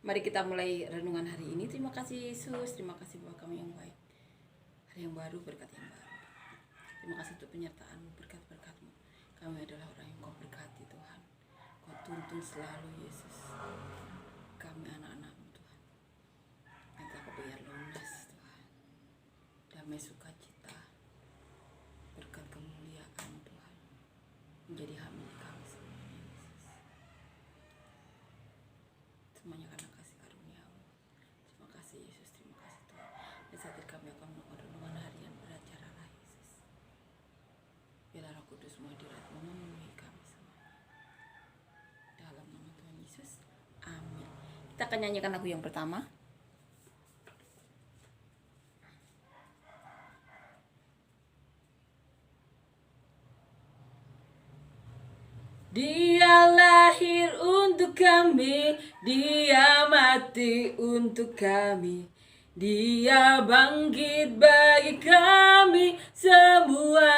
Mari kita mulai renungan hari ini. Terima kasih Yesus, terima kasih Bapa kami yang baik. Hari yang baru, berkat yang baru. Terima kasih untuk penyertaan-Mu, berkat-berkat-Mu. Kami adalah orang yang Kau berkati Tuhan. Kau tuntun selalu Yesus. Kami anak-anak-Mu Tuhan. Yang telah Kau bayar lunas Tuhan. Damai sukacita, berkat kemuliaan Tuhan menjadi hak milik kami semuanya Yesus. Semuanya karena kasih karunia-Mu. Terima kasih Yesus, terima kasih Tuhan. Dan saat ini kami akan melakukan renungan harian beracara Yesus. Biarlah Roh Kudus-Mu hadirat memenuhi kami semuanya. Dalam nama Tuhan Yesus, amin. Kita akan nyanyikan lagu yang pertama. Dia lahir untuk kami, Dia mati untuk kami, Dia bangkit bagi kami semua.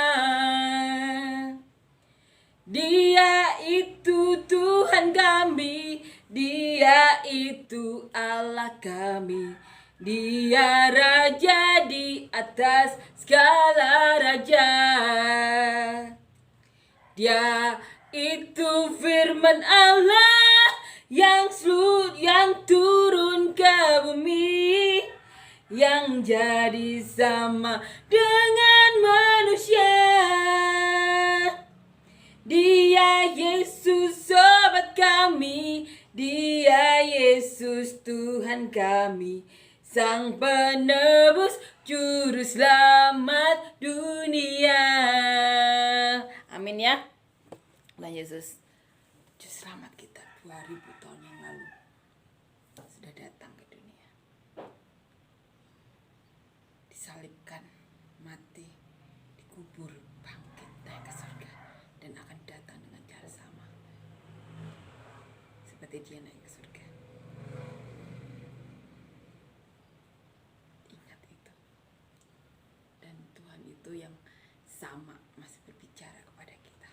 Dia itu Tuhan kami, Dia itu Allah kami, Dia Raja di atas segala raja. Dia itu firman Allah yang turun ke bumi, yang jadi sama dengan manusia. Dia Yesus sobat kami, Dia Yesus Tuhan kami, Sang penebus juru selamat dunia. Amin ya. Tuhan Yesus, juru selamat kita 2000 tahun yang lalu sudah datang ke dunia. Disalibkan, mati, dikubur, bangkit, naik ke surga, dan akan datang dengan cara sama seperti Dia naik ke surga. Ingat itu. Dan Tuhan itu yang sama masih berbicara kepada kita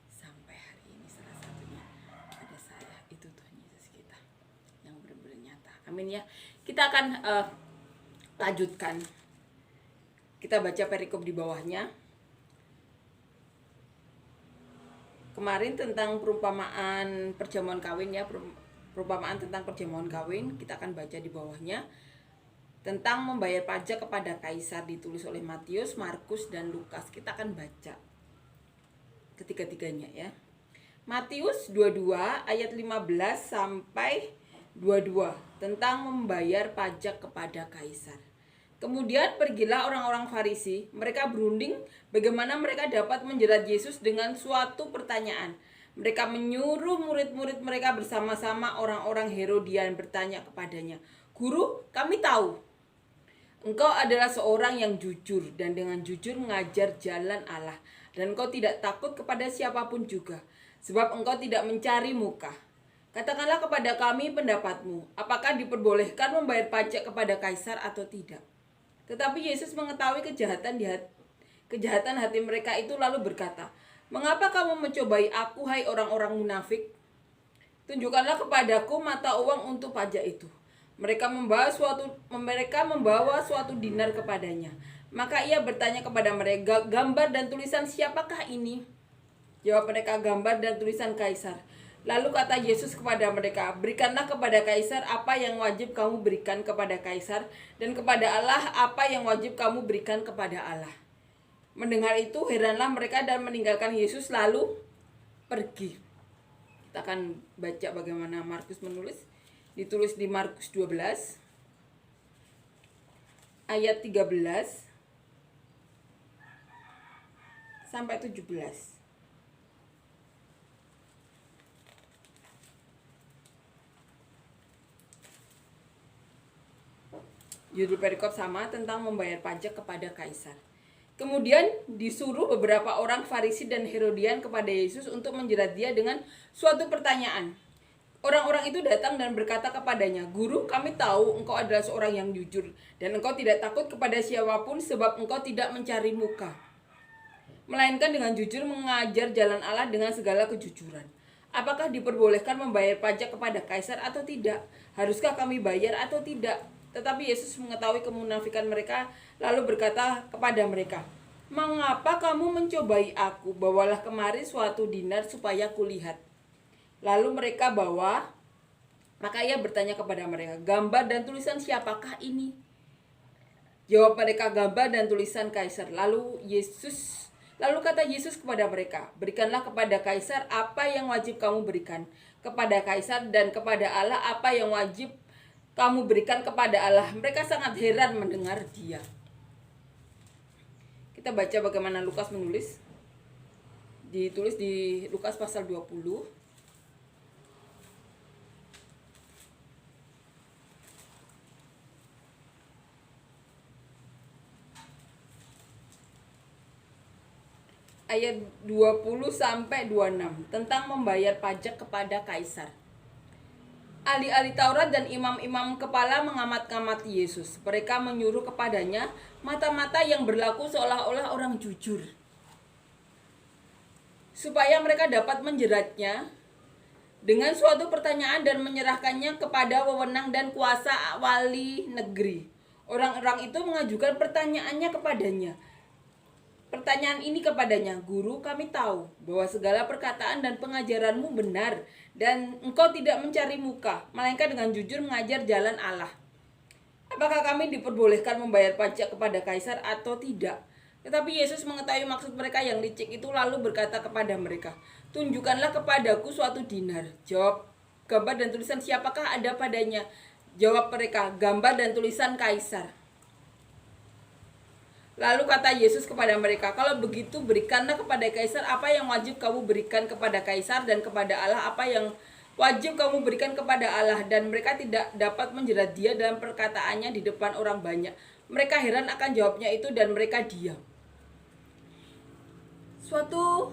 sampai hari ini. Salah satunya ada saya, itu Tuhan Yesus kita yang benar-benar nyata. Amin ya. Kita akan lanjutkan. Kita baca perikop di bawahnya. Kemarin tentang perumpamaan perjamuan kawin ya, perumpamaan tentang perjamuan kawin. Kita akan baca di bawahnya tentang membayar pajak kepada kaisar, ditulis oleh Matius, Markus, dan Lukas. Kita akan baca ketiga-tiganya ya. Matius 22 ayat 15 sampai 22 tentang membayar pajak kepada kaisar. Kemudian pergilah orang-orang Farisi, mereka berunding bagaimana mereka dapat menjerat Yesus dengan suatu pertanyaan. Mereka menyuruh murid-murid mereka bersama-sama orang-orang Herodian bertanya kepadanya, "Guru, kami tahu Engkau adalah seorang yang jujur dan dengan jujur mengajar jalan Allah, dan Engkau tidak takut kepada siapapun juga, sebab Engkau tidak mencari muka. Katakanlah kepada kami pendapatmu, apakah diperbolehkan membayar pajak kepada kaisar atau tidak?" Tetapi Yesus mengetahui kejahatan hati mereka itu, lalu berkata, "Mengapa kamu mencobai aku, hai orang-orang munafik? Tunjukkanlah kepadaku mata uang untuk pajak itu." Mereka membawa suatu dinar kepadanya. Maka ia bertanya kepada mereka, "Gambar dan tulisan siapakah ini?" Jawab mereka, "Gambar dan tulisan kaisar." Lalu kata Yesus kepada mereka, "Berikanlah kepada kaisar apa yang wajib kamu berikan kepada kaisar, dan kepada Allah apa yang wajib kamu berikan kepada Allah." Mendengar itu heranlah mereka dan meninggalkan Yesus lalu pergi. Kita akan baca bagaimana Markus menulis. Ditulis di Markus 12 ayat 13 sampai 17. Judul perikop sama, tentang membayar pajak kepada kaisar. Kemudian disuruh beberapa orang Farisi dan Herodian kepada Yesus untuk menjerat Dia dengan suatu pertanyaan. Orang-orang itu datang dan berkata kepadanya, "Guru, kami tahu Engkau adalah seorang yang jujur, dan Engkau tidak takut kepada siapapun, sebab Engkau tidak mencari muka, melainkan dengan jujur mengajar jalan Allah dengan segala kejujuran. Apakah diperbolehkan membayar pajak kepada kaisar atau tidak? Haruskah kami bayar atau tidak? Tetapi Yesus mengetahui kemunafikan mereka, lalu berkata kepada mereka, "Mengapa kamu mencobai aku? Bawalah kemari suatu dinar supaya kulihat." Lalu mereka bawa, maka ia bertanya kepada mereka, "Gambar dan tulisan siapakah ini?" Jawab mereka, "Gambar dan tulisan Kaisar." Lalu kata Yesus kepada mereka, "Berikanlah kepada Kaisar apa yang wajib kamu berikan kepada Kaisar, dan kepada Allah apa yang wajib kamu berikan kepada Allah." Mereka sangat heran mendengar dia. Kita baca bagaimana Lukas menulis. Ditulis di Lukas pasal 20. Ayat 20 sampai 26 tentang membayar pajak kepada Kaisar. Ahli-ahli Taurat dan imam-imam kepala mengamat-ngamati Yesus. Mereka menyuruh kepadanya mata-mata yang berlaku seolah-olah orang jujur, supaya mereka dapat menjeratnya dengan suatu pertanyaan dan menyerahkannya kepada wewenang dan kuasa wali negeri. Orang-orang itu mengajukan pertanyaan ini kepadanya, "Guru, kami tahu bahwa segala perkataan dan pengajaranmu benar, dan engkau tidak mencari muka, melainkan dengan jujur mengajar jalan Allah. Apakah kami diperbolehkan membayar pajak kepada Kaisar atau tidak?" Tetapi Yesus mengetahui maksud mereka yang licik itu, lalu berkata kepada mereka, "Tunjukkanlah kepadaku suatu dinar." Jawab, "Gambar dan tulisan siapakah ada padanya?" Jawab mereka, "Gambar dan tulisan Kaisar." Lalu kata Yesus kepada mereka, "Kalau begitu berikanlah kepada Kaisar apa yang wajib kamu berikan kepada Kaisar, dan kepada Allah apa yang wajib kamu berikan kepada Allah." Dan mereka tidak dapat menjerat dia dalam perkataannya di depan orang banyak. Mereka heran akan jawabnya itu, dan mereka diam. Suatu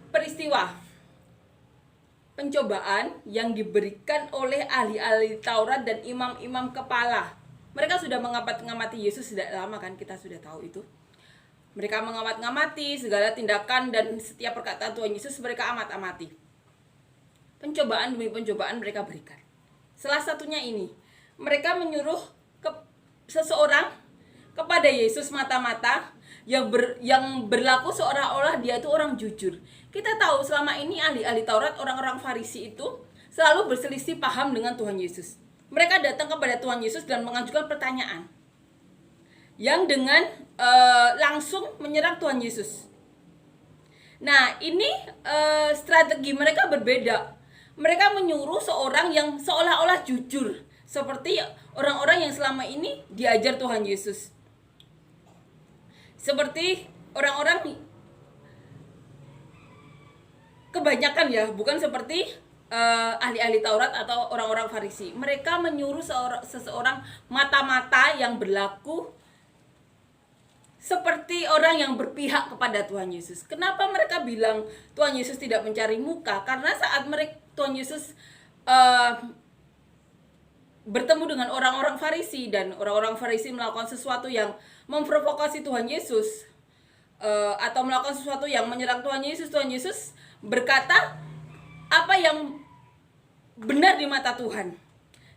peristiwa pencobaan yang diberikan oleh ahli-ahli Taurat dan imam-imam kepala. Mereka sudah mengamati Yesus sudah lama, kan, kita sudah tahu itu. Mereka mengamati segala tindakan dan setiap perkataan Tuhan Yesus, mereka amati. Pencobaan demi pencobaan mereka berikan. Salah satunya ini, mereka menyuruh seseorang kepada Yesus mata-mata yang berlaku seolah-olah dia itu orang jujur. Kita tahu selama ini ahli-ahli Taurat, orang-orang Farisi itu selalu berselisih paham dengan Tuhan Yesus. Mereka datang kepada Tuhan Yesus dan mengajukan pertanyaan yang dengan langsung menyerang Tuhan Yesus. Nah, ini strategi mereka berbeda. Mereka menyuruh seorang yang seolah-olah jujur, seperti orang-orang yang selama ini diajar Tuhan Yesus. Seperti orang-orang kebanyakan, ya, bukan seperti ahli-ahli Taurat atau orang-orang Farisi. Mereka menyuruh seseorang mata-mata yang berlaku seperti orang yang berpihak kepada Tuhan Yesus. Kenapa mereka bilang Tuhan Yesus tidak mencari muka? Karena saat Tuhan Yesus bertemu dengan orang-orang Farisi, dan orang-orang Farisi melakukan sesuatu yang memprovokasi Tuhan Yesus, atau melakukan sesuatu yang menyerang Tuhan Yesus berkata apa yang benar di mata Tuhan.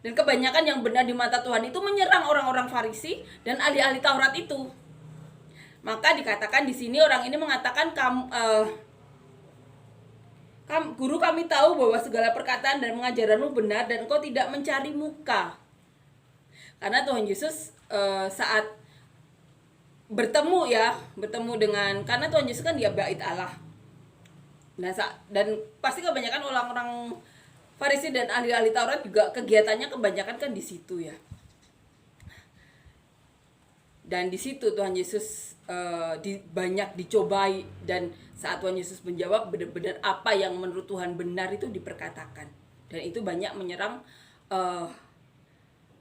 Dan kebanyakan yang benar di mata Tuhan itu menyerang orang-orang Farisi dan ahli-ahli Taurat itu. Maka dikatakan di sini, orang ini mengatakan, "Guru, kami tahu bahwa segala perkataan dan pengajaranmu benar, dan engkau tidak mencari muka." Karena Tuhan Yesus saat bertemu dengan, karena Tuhan Yesus kan dia bait Allah. Nah, dan pasti kebanyakan orang-orang Farisi dan ahli-ahli Taurat juga kegiatannya kebanyakan kan di situ, ya. Dan di situ Tuhan Yesus banyak dicobai, dan saat Tuhan Yesus menjawab, benar-benar apa yang menurut Tuhan benar itu diperkatakan. Dan itu banyak menyerang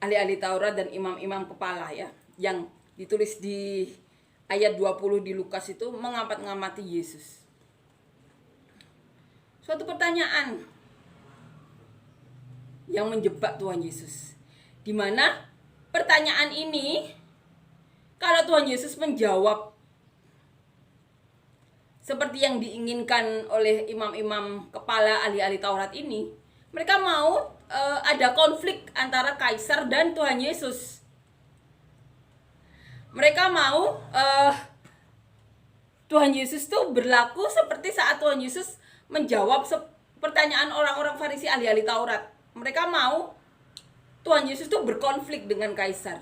ahli-ahli Taurat dan imam-imam kepala, ya, yang ditulis di ayat 20 di Lukas itu, mengamati Yesus. Suatu pertanyaan yang menjebak Tuhan Yesus, di mana pertanyaan ini, kalau Tuhan Yesus menjawab seperti yang diinginkan oleh imam-imam kepala ahli-ahli Taurat ini, mereka mau ada konflik antara kaisar dan Tuhan Yesus. Mereka mau Tuhan Yesus tuh berlaku seperti saat Tuhan Yesus menjawab pertanyaan orang-orang Farisi ahli-ahli Taurat. Mereka mau Tuhan Yesus tuh berkonflik dengan kaisar.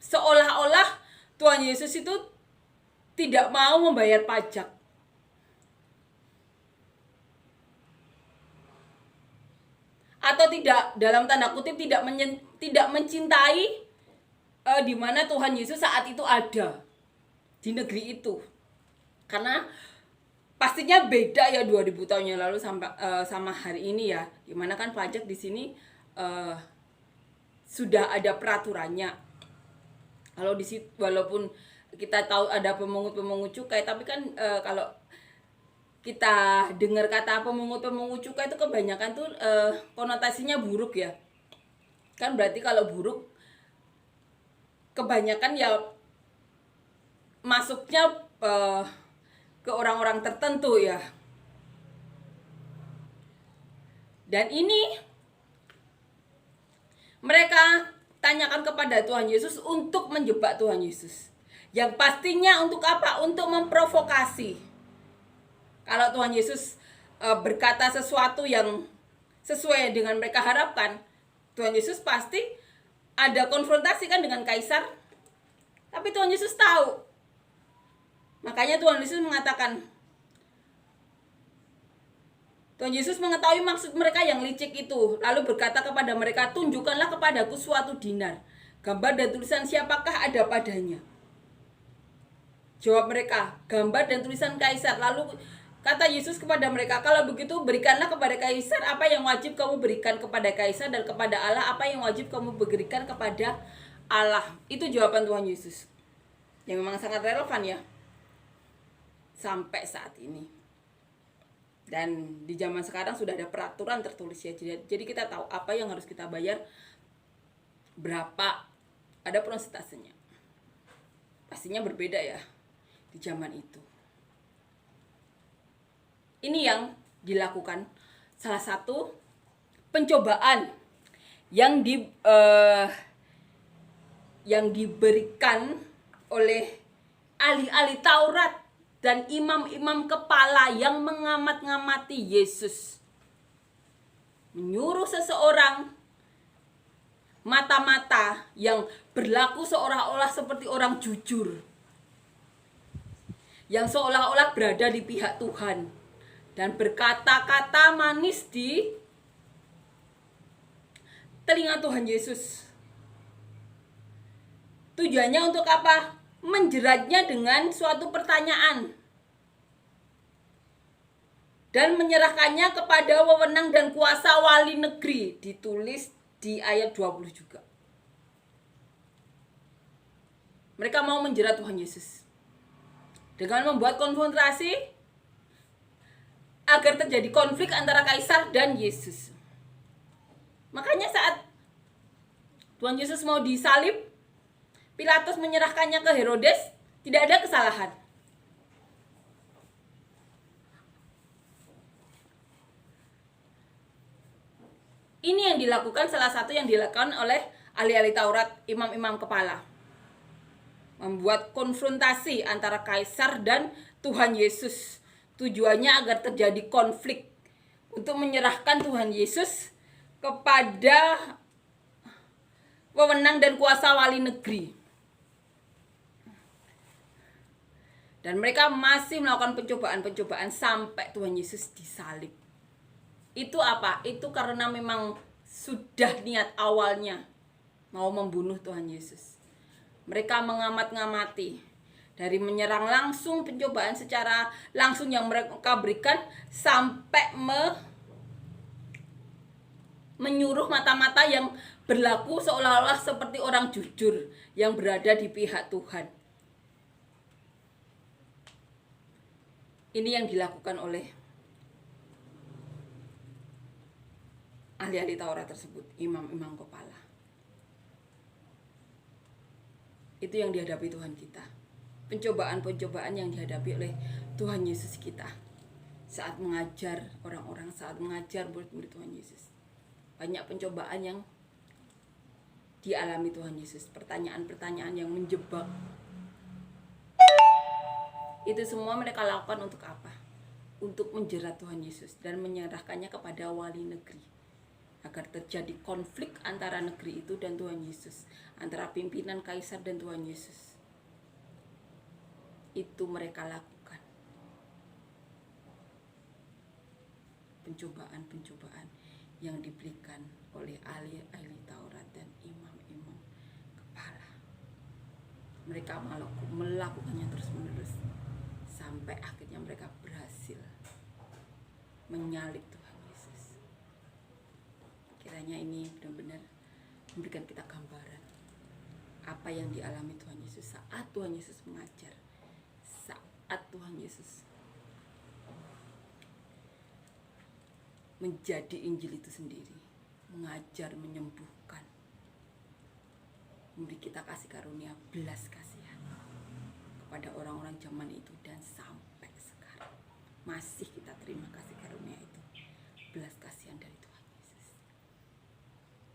Seolah-olah Tuhan Yesus itu tidak mau membayar pajak. Atau tidak, dalam tanda kutip, tidak mencintai di mana Tuhan Yesus saat itu ada di negeri itu. Karena pastinya beda ya 2000 tahun yang lalu sama hari ini ya. Dimana kan pajak di sini sudah ada peraturannya. Kalau di situ, walaupun kita tahu ada pemungut cukai, tapi kan kalau kita dengar kata pemungut cukai itu kebanyakan tuh konotasinya buruk ya. Kan berarti kalau buruk kebanyakan ya masuknya ke orang-orang tertentu ya. Dan ini mereka tanyakan kepada Tuhan Yesus untuk menjebak Tuhan Yesus. Yang pastinya untuk apa? Untuk memprovokasi. Kalau Tuhan Yesus berkata sesuatu yang sesuai dengan mereka harapkan, Tuhan Yesus pasti ada konfrontasi kan dengan kaisar. Tapi Tuhan Yesus tahu. Makanya Tuhan Yesus mengatakan, Tuhan Yesus mengetahui maksud mereka yang licik itu, lalu berkata kepada mereka, tunjukkanlah kepadaku suatu dinar, gambar dan tulisan siapakah ada padanya. Jawab mereka, gambar dan tulisan kaisar. Lalu kata Yesus kepada mereka, kalau begitu berikanlah kepada kaisar apa yang wajib kamu berikan kepada kaisar, dan kepada Allah apa yang wajib kamu berikan kepada Allah. Itu jawaban Tuhan Yesus, yang memang sangat relevan ya sampai saat ini. Dan di zaman sekarang sudah ada peraturan tertulis ya. Jadi kita tahu apa yang harus kita bayar, berapa, ada prosentasenya. Pastinya berbeda ya di zaman itu. Ini yang dilakukan, salah satu pencobaan yang diberikan oleh ahli-ahli Taurat dan imam-imam kepala yang mengamat-ngamati Yesus. Menyuruh seseorang mata-mata yang berlaku seolah-olah seperti orang jujur, yang seolah-olah berada di pihak Tuhan, dan berkata-kata manis di telinga Tuhan Yesus. Tujuannya untuk apa? Menjeratnya dengan suatu pertanyaan dan menyerahkannya kepada wewenang dan kuasa wali negeri. Ditulis di ayat 20 juga. Mereka mau menjerat Tuhan Yesus dengan membuat konfrontasi agar terjadi konflik antara kaisar dan Yesus. Makanya saat Tuhan Yesus mau disalib, Pilatus menyerahkannya ke Herodes, tidak ada kesalahan. Ini yang dilakukan, salah satu yang dilakukan oleh ahli-ahli Taurat, imam-imam kepala. Membuat konfrontasi antara kaisar dan Tuhan Yesus. Tujuannya agar terjadi konflik untuk menyerahkan Tuhan Yesus kepada wewenang dan kuasa wali negeri. Dan mereka masih melakukan pencobaan-pencobaan sampai Tuhan Yesus disalib. Itu apa? Itu karena memang sudah niat awalnya mau membunuh Tuhan Yesus. Mereka mengamat-ngamati, dari menyerang langsung, pencobaan secara langsung yang mereka berikan, sampai menyuruh mata-mata yang berlaku seolah-olah seperti orang jujur yang berada di pihak Tuhan. Ini yang dilakukan oleh ahli-ahli Taurat tersebut, imam-imam kepala. Itu yang dihadapi Tuhan kita. Pencobaan-pencobaan yang dihadapi oleh Tuhan Yesus kita saat mengajar orang-orang, saat mengajar murid-murid Tuhan Yesus. banyak pencobaan yang dialami Tuhan Yesus, pertanyaan-pertanyaan yang menjebak. Itu semua mereka lakukan untuk apa? Untuk menjerat Tuhan Yesus dan menyerahkannya kepada wali negeri, agar terjadi konflik antara negeri itu dan Tuhan Yesus, antara pimpinan kaisar dan Tuhan Yesus. Itu mereka lakukan. Pencobaan-pencobaan yang diberikan oleh ahli Taurat dan imam-imam kepala. Mereka melakukannya terus-menerus sampai akhirnya mereka berhasil menyalib Tuhan Yesus. Kiranya ini benar-benar memberikan kita gambaran apa yang dialami Tuhan Yesus saat Tuhan Yesus mengajar, saat Tuhan Yesus menjadi Injil itu sendiri, mengajar, menyembuhkan, memberi kita kasih karunia, belas kasihan kepada orang-orang zaman itu, dan sampai sekarang masih kita terima kasih karunia itu, belas kasihan dari Tuhan Yesus.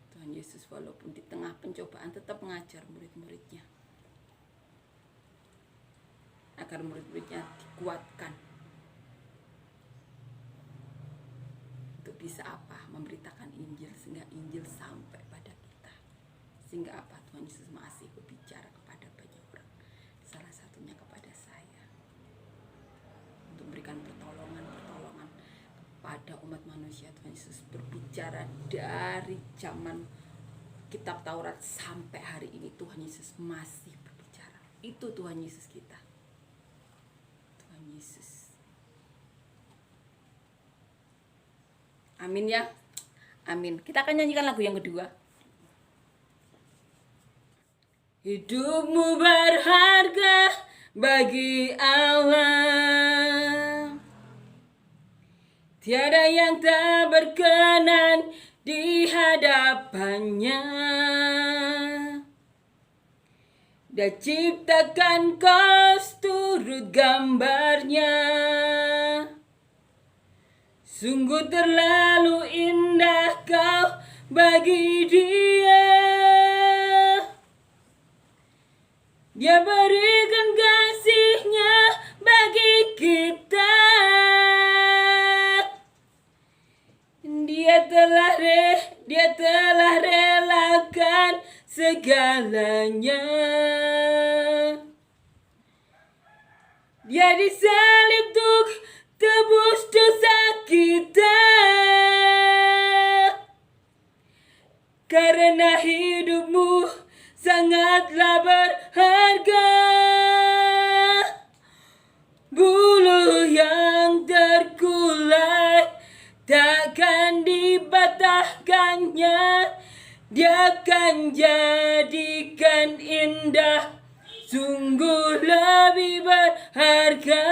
Tuhan Yesus walaupun di tengah pencobaan tetap mengajar murid-muridnya, agar murid-muridnya dikuatkan untuk bisa apa? Memberitakan Injil, sehingga Injil sampai pada kita. Sehingga apa? Tuhan Yesus masih berbicara kepada banyak orang, salah satunya kepada saya, untuk memberikan pertolongan kepada umat manusia. Tuhan Yesus berbicara dari zaman kitab Taurat sampai hari ini. Tuhan Yesus masih berbicara. Itu Tuhan Yesus kita. Tuhan Yesus. Amin ya. Amin. Kita akan nyanyikan lagu yang kedua. Hidupmu berharga bagi Allah. Tiada yang tak berkenan di hadapannya. Dia ciptakan kau turut gambarnya. Sungguh terlalu indah kau bagi dia. Dia berikan kasihnya bagi kita. Dia telah relakan segalanya. Dia disalib untuk tebus dosa kita. Karena hidupmu sangatlah berharga. Bulu yang terkulai takkan dipatahkannya. Dia akan jadikan indah. Sungguh lebih berharga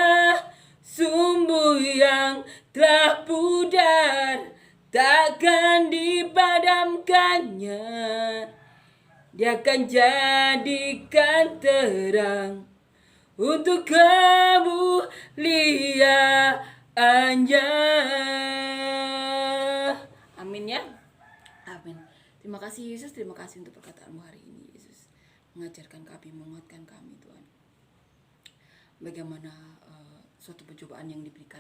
sumbu yang telah pudar, takkan dipadamkannya. Dia akan jadikan terang untuk kemuliaannya. Amin ya. Amin. Terima kasih Yesus, terima kasih untuk perkataanmu hari ini Yesus. Mengajarkan kami, menguatkan kami Tuhan. Bagaimana suatu pencobaan yang diberikan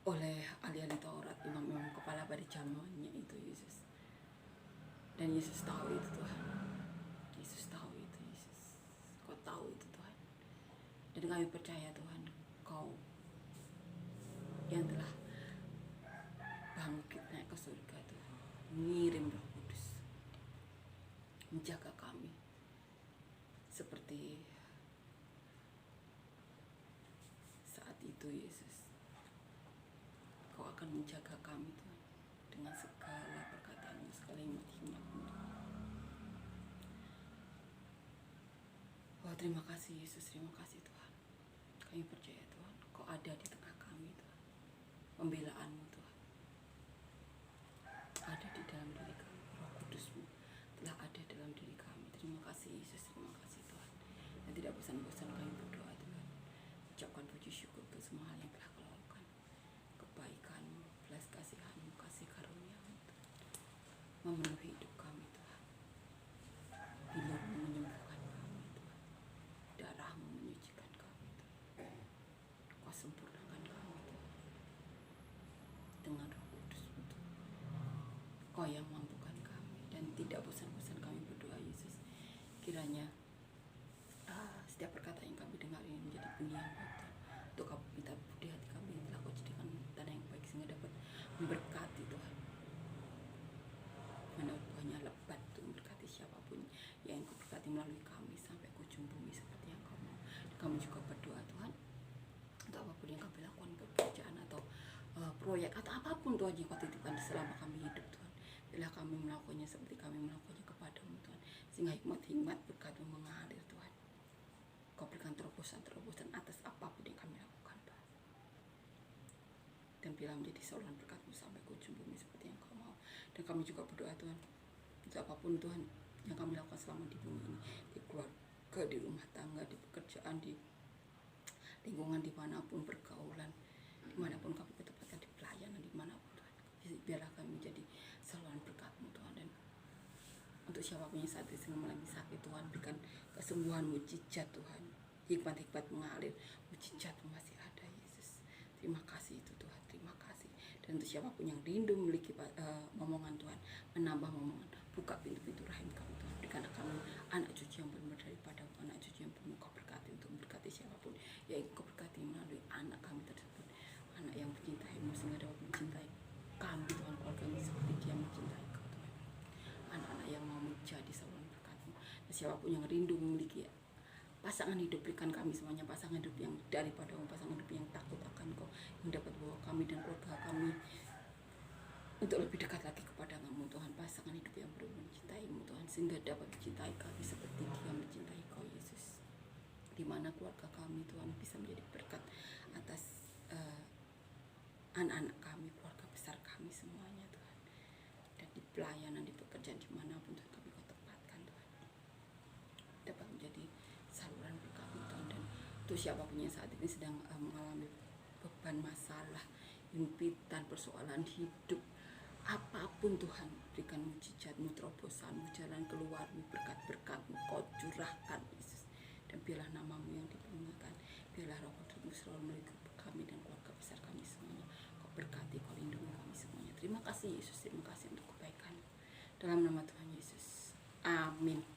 oleh ahli-ahli Taurat, imam-imam kepala pada zamannya itu Yesus. Dan Yesus tahu itu Tuhan. Yesus tahu itu Yesus. Kau tahu itu Tuhan. Dan kami percaya Tuhan, Kau yang telah bangkit naik ke surga Tuhan, mengirim Roh Kudus menjaga kami seperti saat itu Yesus. Kau akan menjaga kami Tuhan dengan segala perkataan-Mu, segala hikmat-Mu. Wah, terima kasih Yesus, terima kasih Tuhan. Kami percaya Tuhan, Kau ada di tengah kami Tuhan. Pembelaan-Mu Tuhan ada di dalam diri kami. Roh Kudus-Mu telah ada dalam diri kami. Terima kasih Yesus, terima kasih Tuhan. Dan tidak bosan-bosan kami berdoa Tuhan. Ucapkan puji syukur untuk semua hal yang telah Kau lakukan. Kebaikan-Mu, belas kasihan-Mu, kasih kasih karunia-Mu memenuhi hidup kami Tuhan. Bilur-Mu menyembuhkan kami Tuhan. Darah-Mu menyucikan kami Tuhan. Kau sempurnakan kami Tuhan. Dengan Roh Kudus-Mu Tuhan. Kau yang mampukan kami dan tidak bosan-bosan kami berdoa Yesus. Kiranya setiap perkataan yang kami dengar ini menjadi bunyi yang baik Tuhan. Untuk kami minta budi hati kami yang telah Kau jadikan tanah yang baik sehingga dapat memberkati Tuhan. Mana buahnya lebat untuk memberkati siapapun yang Kau berkati melalui kami sampai ke ujung bumi seperti yang Kau mau. Dan kami juga berdoa Tuhan untuk apapun yang kami lakukan, pekerjaan atau proyek atau apapun Tuhan yang Kau titipkan selama kami hidup Tuhan. Bila kami melakukannya seperti kami melakukannya kepadamu Tuhan, sehingga hikmat-hikmat berkat-Mu mengalir Tuhan. Kau berikan terobosan-terobosan atas apapun yang kami lakukan Tuhan. Dan bila menjadi saluran berkat-Mu sampai ke ujung bumi seperti yang Kau mau. Dan kami juga berdoa Tuhan untuk apapun Tuhan yang kami lakukan selama di bumi ini, di keluarga, di rumah tangga, di pekerjaan, di lingkungan, dimanapun pergaulan, dimanapun kami bertempatkan, di pelayanan, dimanapun Tuhan. Biarlah kami menjadi saluran berkat-Mu Tuhan. Dan untuk siapapun yang saat ini sedang mengalami sakit Tuhan, berikan kesembuhan, mujizat Tuhan. Hikmat-hikmat mengalir, mujizat-Mu masih ada Yesus. Terima kasih itu Tuhan, terima kasih. Dan untuk siapapun yang rindu memiliki momongan Tuhan, menambah momongan, buka pintu-pintu rahim kami Tuhan. Berikan kami anak cucu yang benar daripada anak cucu yang penuh Kau berkati untuk memberkati siapapun yang Kau berkati melalui anak kami tersebut. Anak yang mencintai-Mu sehingga dapat mencintai kami Tuhan, keluarga ini seperti dia mencintai Kau Tuhan. Anak-anak yang mau menjadi saluran berkat-Mu. Dan siapapun yang rindu memiliki pasangan hidup, berikan kami semuanya pasangan hidup yang daripada-Mu, pasangan hidup yang takut akan Kau, yang dapat bawa kami dan keluarga kami untuk lebih dekat lagi kepada-Mu Tuhan. Pasangan hidup yang benar mencintai-Mu Tuhan, sehingga dapat mencintai kami seperti Dia mencintai Kau Yesus. Di mana keluarga kami Tuhan bisa menjadi berkat atas anak-anak kami, keluarga besar kami semuanya Tuhan. Dan di pelayanan, di pekerjaan, dimanapun Tuhan kami Kau tempatkan Tuhan, dapat menjadi saluran berkat Tuhan. Dan untuk siapapun yang saat ini sedang mengalami beban, masalah, impitan, persoalan hidup, apapun Tuhan, berikan mujizat-Mu, terobosan-Mu, jalan keluar-Mu, berkat-berkat-Mu Kau curahkan Yesus. Dan biarlah nama-Mu yang dipermuliakan, biarlah Roh Kudus-Mu selalu melingkupi kami dan keluarga besar kami semuanya. Kau berkati, Kau lindungi kami semuanya. Terima kasih Yesus, terima kasih untuk kebaikan. Dalam nama Tuhan Yesus, amin.